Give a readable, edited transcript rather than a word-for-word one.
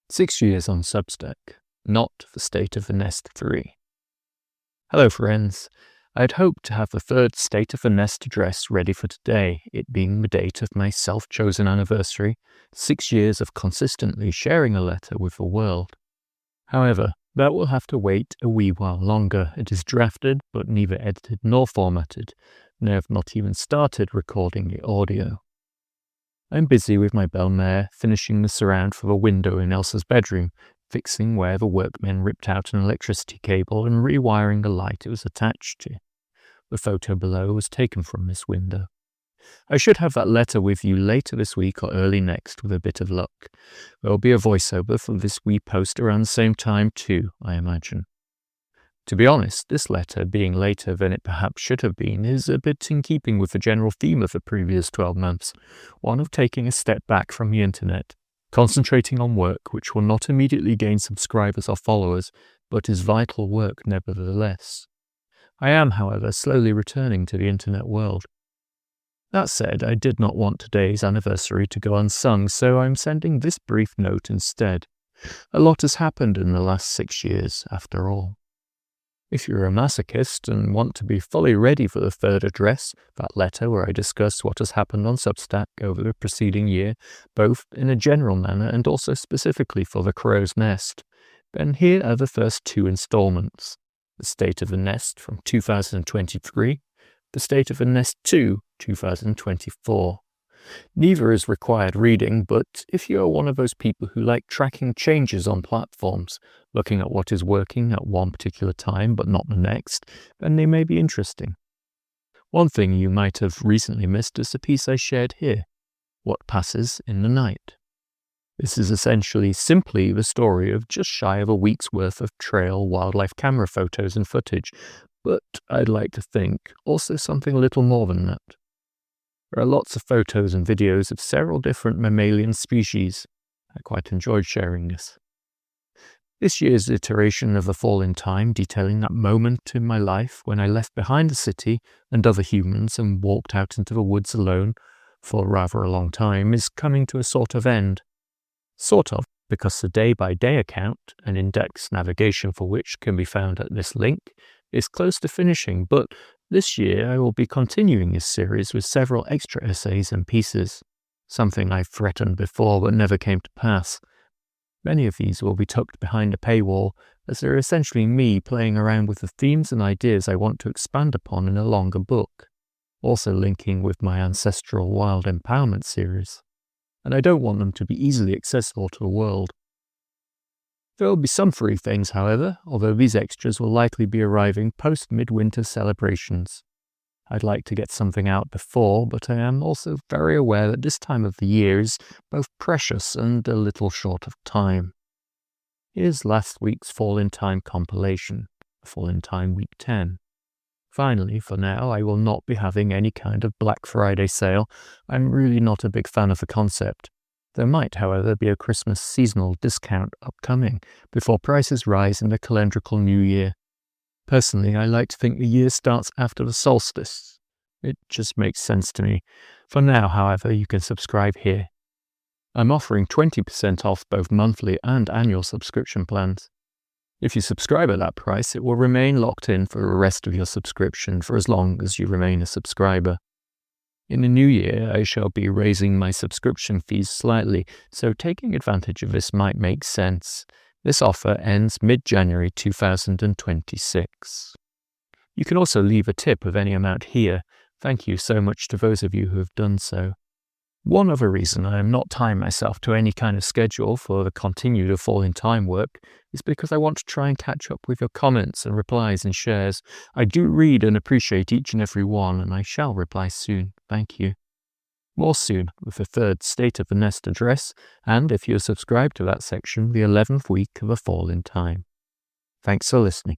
6 years on Substack, not the State of the Nest 3. Hello friends, I had hoped to have the third State of the Nest address ready for today, it being the date of my self-chosen anniversary, 6 years of consistently sharing a letter with the world. However, that will have to wait a wee while longer. It is drafted, but neither edited nor formatted, and I have not even started recording the audio. I'm busy with my belle-mère finishing the surround for the window in Ailsa's bedroom, fixing where the workmen ripped out an electricity cable and rewiring the light it was attached to. The photo below was taken from this window. I should have that letter with you later this week or early next with a bit of luck. There will be a voiceover for this wee post around the same time too, I imagine. To be honest, this letter, being later than it perhaps should have been, is a bit in keeping with the general theme of the previous 12 months, one of taking a step back from the internet, concentrating on work which will not immediately gain subscribers or followers, but is vital work nevertheless. I am, however, slowly returning to the internet world. That said, I did not want today's anniversary to go unsung, so I'm sending this brief note instead. A lot has happened in the last 6 years, after all. If you're a masochist and want to be fully ready for the third address, that letter where I discuss what has happened on Substack over the preceding year, both in a general manner and also specifically for the Crow's Nest, then here are the first 2 installments. The State of the Nest from 2023, the State of the Nest 2, 2024. Neither is required reading, but if you are one of those people who like tracking changes on platforms, looking at what is working at one particular time but not the next, then they may be interesting. One thing you might have recently missed is the piece I shared here, What Passes in the Night. This is essentially simply the story of just shy of a week's worth of trail wildlife camera photos and footage, but I'd like to think also something a little more than that. There are lots of photos and videos of several different mammalian species. I quite enjoyed sharing this. This year's iteration of A Fall in Time, detailing that moment in my life when I left behind the city and other humans and walked out into the woods alone for rather a long time, is coming to a sort of end. Sort of, because the day-by-day account, and index navigation for which can be found at this link, is close to finishing, but this year I will be continuing this series with several extra essays and pieces, something I threatened before but never came to pass. Many of these will be tucked behind a paywall, as they're essentially me playing around with the themes and ideas I want to expand upon in a longer book, also linking with my ancestral wild empowerment series, and I don't want them to be easily accessible to the world. There will be some free things, however, although these extras will likely be arriving post-midwinter celebrations. I'd like to get something out before, but I am also very aware that this time of the year is both precious and a little short of time. Here's last week's Fall in Time compilation, Fall in Time Week 10. Finally, for now, I will not be having any kind of Black Friday sale. I'm really not a big fan of the concept. There might, however, be a Christmas seasonal discount upcoming, before prices rise in the calendrical new year. Personally, I like to think the year starts after the solstice. It just makes sense to me. For now, however, you can subscribe here. I'm offering 20% off both monthly and annual subscription plans. If you subscribe at that price, it will remain locked in for the rest of your subscription for as long as you remain a subscriber. In the new year, I shall be raising my subscription fees slightly, so taking advantage of this might make sense. This offer ends mid-January 2026. You can also leave a tip of any amount here. Thank you so much to those of you who have done so. One other reason I am not tying myself to any kind of schedule for the continued A Fall in Time work is because I want to try and catch up with your comments and replies and shares. I do read and appreciate each and every one, and I shall reply soon. Thank you. More soon with the third State of the Nest address, and if you're subscribed to that section, the 11th week of A Fall in Time. Thanks for listening.